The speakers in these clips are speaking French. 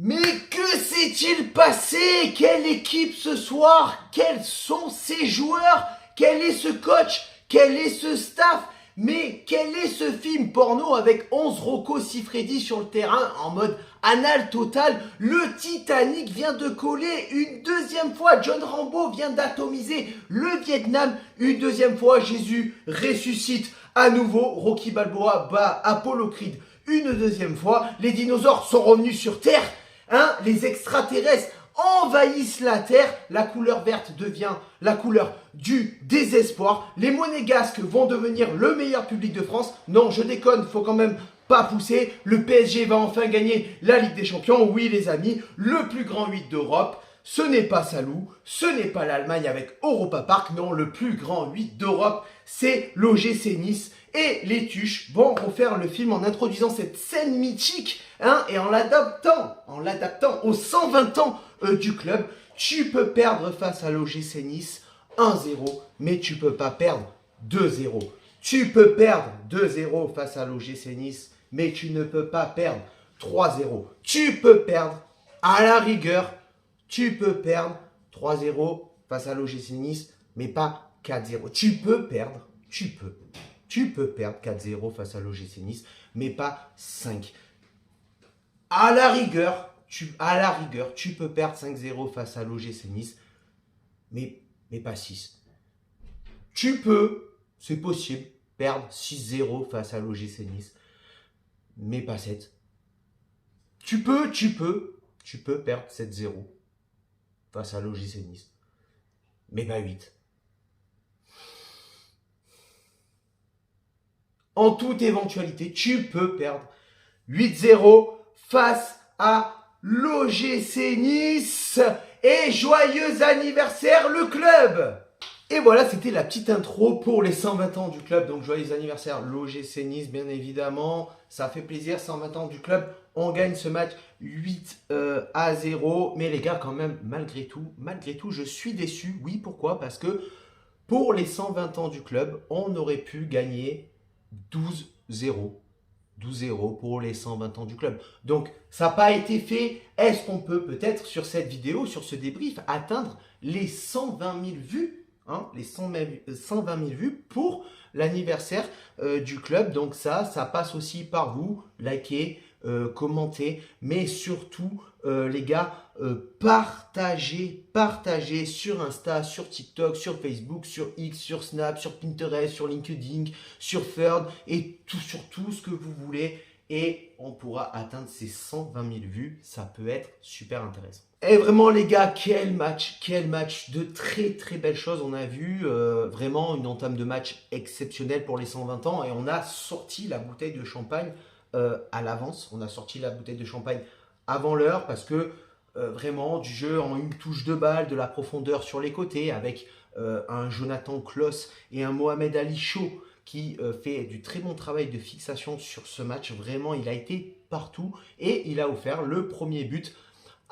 Mais que s'est-il passé? Quelle équipe ce soir? Quels sont ces joueurs? Quel est ce coach? Quel est ce staff? Mais quel est ce film porno avec 11 Rocco Siffredi sur le terrain en mode anal total? Le Titanic vient de coller une deuxième fois. John Rambo vient d'atomiser le Vietnam une deuxième fois. Jésus ressuscite à nouveau. Rocky Balboa bat Apollo Creed une deuxième fois. Les dinosaures sont revenus sur Terre. Les extraterrestres envahissent la Terre, la couleur verte devient la couleur du désespoir, les monégasques vont devenir le meilleur public de France. Non, je déconne, faut quand même pas pousser, le PSG va enfin gagner la Ligue des Champions. Oui les amis, le plus grand 8 d'Europe, ce n'est pas Salou, ce n'est pas l'Allemagne avec Europa Park, non, le plus grand 8 d'Europe, c'est l'OGC Nice. Et les Tuches vont refaire le film en introduisant cette scène mythique et en l'adaptant aux 120 ans du club. Tu peux perdre face à l'OGC Nice 1-0, mais tu peux pas perdre 2-0. Tu peux perdre 2-0 face à l'OGC Nice, mais tu ne peux pas perdre 3-0. Tu peux perdre, à la rigueur, tu peux perdre 3-0 face à l'OGC Nice, mais pas 4-0. Tu peux perdre 4-0 face à l'OGC Nice, mais pas 5. À la rigueur, tu peux perdre 5-0 face à l'OGC Nice, mais pas 6. Tu peux, c'est possible, perdre 6-0 face à l'OGC Nice, mais pas 7. Tu peux perdre 7-0 face à l'OGC Nice, mais pas 8. En toute éventualité, tu peux perdre 8-0 face à l'OGC Nice. Et joyeux anniversaire le club! Et voilà, c'était la petite intro pour les 120 ans du club. Donc joyeux anniversaire l'OGC Nice, bien évidemment. Ça fait plaisir, 120 ans du club. On gagne ce match 8-0. Mais les gars, quand même, malgré tout, je suis déçu. Oui, pourquoi? Parce que pour les 120 ans du club, on aurait pu gagner 12-0. 12-0 pour les 120 ans du club. Donc, ça n'a pas été fait. Est-ce qu'on peut peut-être, sur cette vidéo, sur ce débrief, atteindre les 120 000 vues les 120 000 vues pour l'anniversaire du club. Donc ça passe aussi par vous. Likez, commentez, mais surtout, les gars, partagez sur Insta, sur TikTok, sur Facebook, sur X, sur Snap, sur Pinterest, sur LinkedIn, sur Third et sur tout ce que vous voulez. Et on pourra atteindre ces 120 000 vues. Ça peut être super intéressant. Et vraiment les gars, quel match, de très très belles choses on a vu, vraiment une entame de match exceptionnelle pour les 120 ans et on a sorti la bouteille de champagne à l'avance, on a sorti la bouteille de champagne avant l'heure parce que vraiment du jeu en une touche de balle, de la profondeur sur les côtés avec un Jonathan Kloss et un Mohamed Ali Chaud qui fait du très bon travail de fixation sur ce match. Vraiment, il a été partout et il a offert le premier but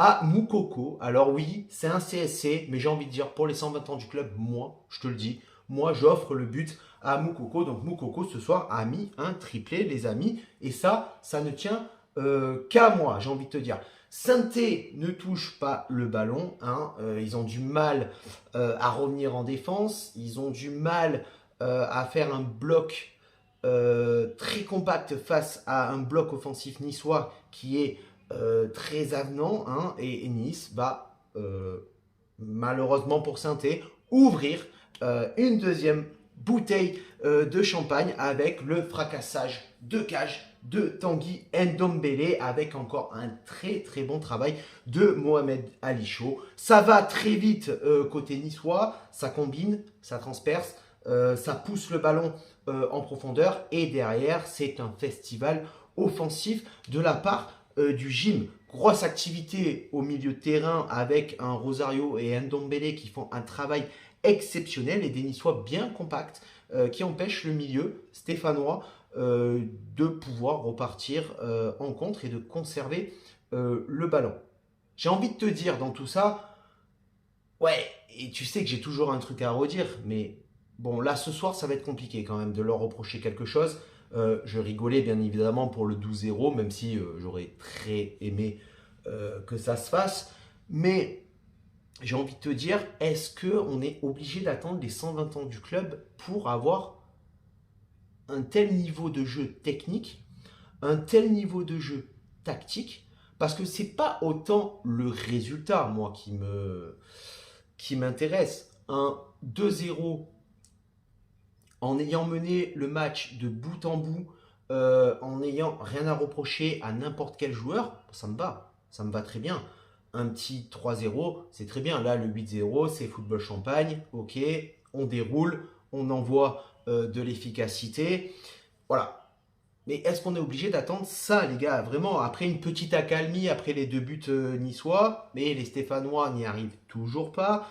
à Moukoko. Alors oui, c'est un CSC, mais j'ai envie de dire, pour les 120 ans du club, moi, je te le dis, moi, j'offre le but à Moukoko. Donc Moukoko, ce soir, a mis un triplé, les amis. Et ça ne tient qu'à moi, j'ai envie de te dire. Saint-Étienne ne touche pas le ballon. Ils ont du mal à revenir en défense. Ils ont du mal à faire un bloc très compact face à un bloc offensif niçois qui est très avenant. Et Nice va, malheureusement pour Saint-Étienne, ouvrir une deuxième bouteille de champagne avec le fracassage de cage de Tanguy Ndombele avec encore un très très bon travail de Mohamed Ali Chaud. Ça va très vite côté niçois, ça combine, ça transperce, ça pousse le ballon en profondeur et derrière c'est un festival offensif de la part du gym. Grosse activité au milieu de terrain avec un Rosario et Ndombele qui font un travail exceptionnel et des Niçois bien compacts qui empêchent le milieu stéphanois de pouvoir repartir en contre et de conserver le ballon. J'ai envie de te dire dans tout ça, ouais, et tu sais que j'ai toujours un truc à redire, mais bon, là ce soir ça va être compliqué quand même de leur reprocher quelque chose. Je rigolais bien évidemment pour le 12-0, même si j'aurais très aimé que ça se fasse. Mais j'ai envie de te dire, est-ce qu'on est obligé d'attendre les 120 ans du club pour avoir un tel niveau de jeu technique, un tel niveau de jeu tactique? Parce que c'est pas autant le résultat, moi, qui m'intéresse. Un 2-0 en ayant mené le match de bout en bout, en n'ayant rien à reprocher à n'importe quel joueur, ça me va très bien. Un petit 3-0, c'est très bien. Là, le 8-0, c'est football champagne, ok, on déroule, on envoie de l'efficacité. Voilà. Mais est-ce qu'on est obligé d'attendre ça, les gars? Vraiment, après une petite accalmie, après les deux buts niçois, mais les Stéphanois n'y arrivent toujours pas.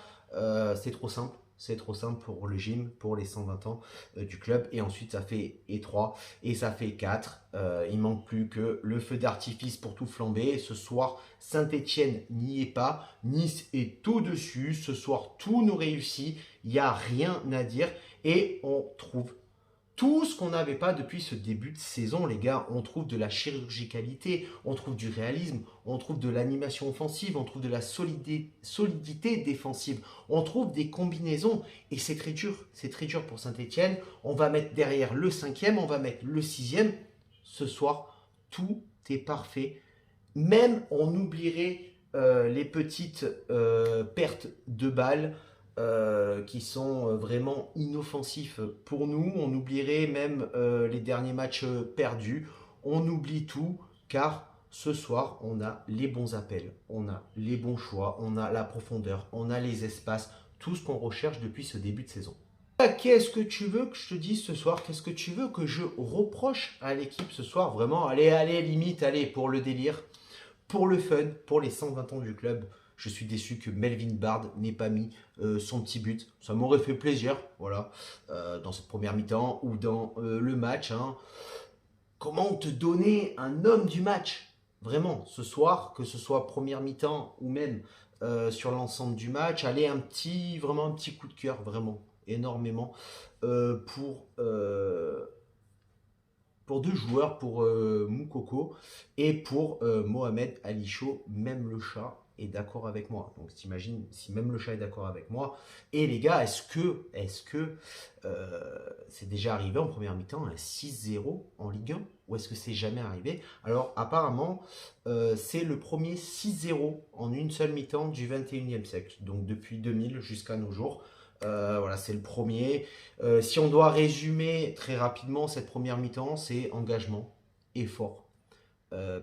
C'est trop simple. C'est trop simple pour le gym, pour les 120 ans du club. Et ensuite, ça fait et 3 et ça fait 4. Il manque plus que le feu d'artifice pour tout flamber. Et ce soir, Saint-Etienne n'y est pas. Nice est au-dessus. Ce soir, tout nous réussit. Il n'y a rien à dire. Et on trouve tout ce qu'on n'avait pas depuis ce début de saison, les gars. On trouve de la chirurgicalité, on trouve du réalisme, on trouve de l'animation offensive, on trouve de la solidité défensive, on trouve des combinaisons et c'est très dur pour Saint-Etienne. On va mettre derrière le 5e, on va mettre le 6e. Ce soir, tout est parfait. Même on oublierait les petites pertes de balles qui sont vraiment inoffensifs pour nous. On oublierait même les derniers matchs perdus. On oublie tout car ce soir, on a les bons appels, on a les bons choix, on a la profondeur, on a les espaces, tout ce qu'on recherche depuis ce début de saison. Qu'est-ce que tu veux que je te dise ce soir? Qu'est-ce que tu veux que je reproche à l'équipe ce soir? Vraiment, allez, limite, allez, pour le délire, pour le fun, pour les 120 ans du club. Je suis déçu que Melvin Bard n'ait pas mis son petit but. Ça m'aurait fait plaisir, voilà, dans cette première mi-temps ou dans le match. Hein. Comment te donner un homme du match? Vraiment, ce soir, que ce soit première mi-temps ou même sur l'ensemble du match, allez, vraiment un petit coup de cœur, vraiment, énormément, pour deux joueurs, pour Moukoko et pour Mohamed Ali Chaud, même le chat est d'accord avec moi. Donc t'imagines si même le chat est d'accord avec moi. Et les gars, est-ce que c'est déjà arrivé en première mi-temps un 6-0 en Ligue 1 ou est-ce que c'est jamais arrivé? Alors apparemment, c'est le premier 6-0 en une seule mi-temps du 21e siècle. Donc depuis 2000 jusqu'à nos jours. Voilà, c'est le premier. Si on doit résumer très rapidement cette première mi-temps, c'est engagement, effort,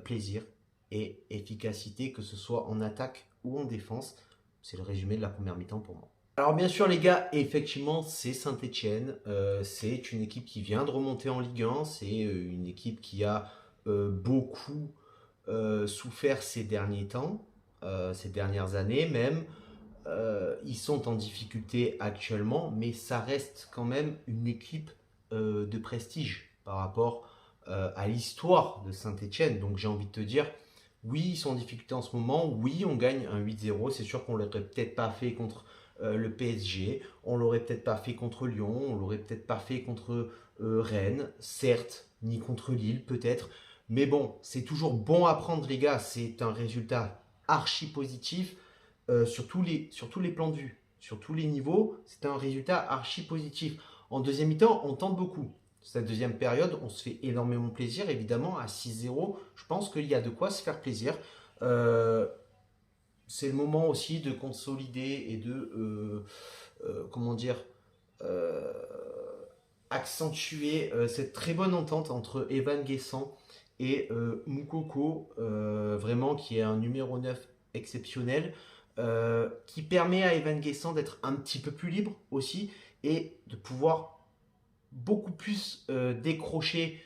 plaisir et efficacité, que ce soit en attaque ou en défense. C'est le résumé de la première mi-temps pour moi. Alors bien sûr les gars, effectivement c'est Saint-Etienne, c'est une équipe qui vient de remonter en Ligue 1, c'est une équipe qui a beaucoup souffert ces derniers temps, ces dernières années même. Ils sont en difficulté actuellement, mais ça reste quand même une équipe de prestige par rapport à l'histoire de Saint-Etienne. Donc j'ai envie de te dire, oui, ils sont en difficulté en ce moment, oui, on gagne un 8-0. C'est sûr qu'on ne l'aurait peut-être pas fait contre le PSG, on l'aurait peut-être pas fait contre Lyon, on l'aurait peut-être pas fait contre Rennes, certes, ni contre Lille peut-être. Mais bon, c'est toujours bon à prendre les gars, c'est un résultat archi positif sur tous les plans de vue, sur tous les niveaux, c'est un résultat archi positif. En deuxième mi-temps, on tente beaucoup. Cette deuxième période, on se fait énormément plaisir, évidemment, à 6-0. Je pense qu'il y a de quoi se faire plaisir. C'est le moment aussi de consolider et de, comment dire, euh, accentuer cette très bonne entente entre Evan Guessant et Moukoko, vraiment qui est un numéro 9 exceptionnel, qui permet à Evan Guessant d'être un petit peu plus libre aussi et de pouvoir beaucoup plus décrocher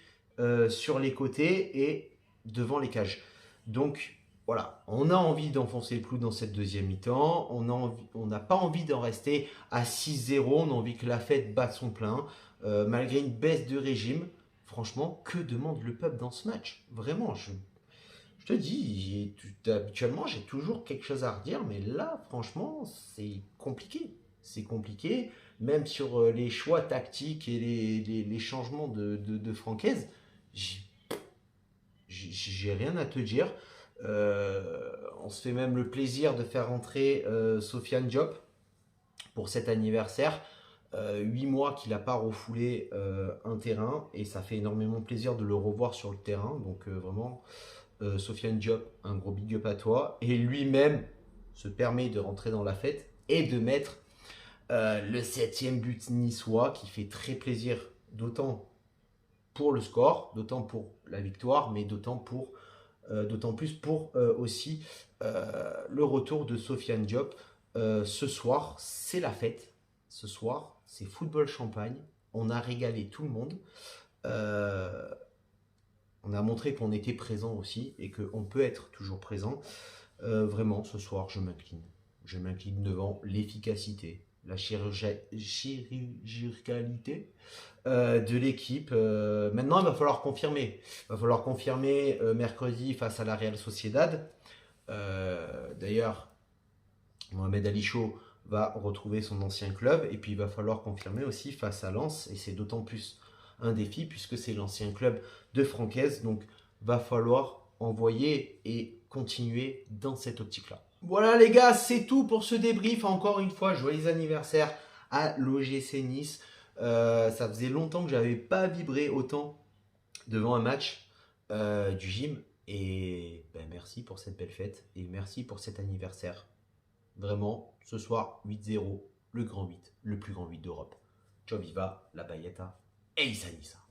sur les côtés et devant les cages. Donc voilà, on a envie d'enfoncer le clou dans cette deuxième mi-temps, on n'a pas envie d'en rester à 6-0, on a envie que la fête batte son plein, malgré une baisse de régime. Franchement, que demande le peuple dans ce match? Vraiment, je te dis, habituellement, j'ai toujours quelque chose à redire, mais là, franchement, c'est compliqué. C'est compliqué, même sur les choix tactiques et les changements de Francaise, j'ai rien à te dire. On se fait même le plaisir de faire rentrer Sofiane Diop pour cet anniversaire. 8 mois qu'il n'a pas refoulé un terrain et ça fait énormément plaisir de le revoir sur le terrain. Donc vraiment, Sofiane Diop, un gros big up à toi. Et lui-même se permet de rentrer dans la fête et de mettre le 7e but niçois qui fait très plaisir, d'autant pour le score, d'autant pour la victoire, mais d'autant plus pour aussi le retour de Sofiane Diop. Ce soir, c'est la fête. Ce soir, c'est football champagne. On a régalé tout le monde. Euh, on a montré qu'on était présent aussi et qu'on peut être toujours présent. Vraiment, ce soir, je m'incline. Je m'incline devant l'efficacité, la chirurgicalité de l'équipe. Maintenant, il va falloir confirmer. Il va falloir confirmer mercredi face à la Real Sociedad. D'ailleurs, Mohamed Ali Chaud va retrouver son ancien club et puis il va falloir confirmer aussi face à Lens et c'est d'autant plus un défi puisque c'est l'ancien club de Francaise, donc va falloir envoyer et continuer dans cette optique-là. Voilà les gars, c'est tout pour ce débrief. Encore une fois, joyeux anniversaire à l'OGC Nice. Ça faisait longtemps que j'avais pas vibré autant devant un match du gym et ben, merci pour cette belle fête et merci pour cet anniversaire. Vraiment, ce soir, 8-0, le grand 8, le plus grand 8 d'Europe. Ciao viva, la Bayeta et Issa Nissa.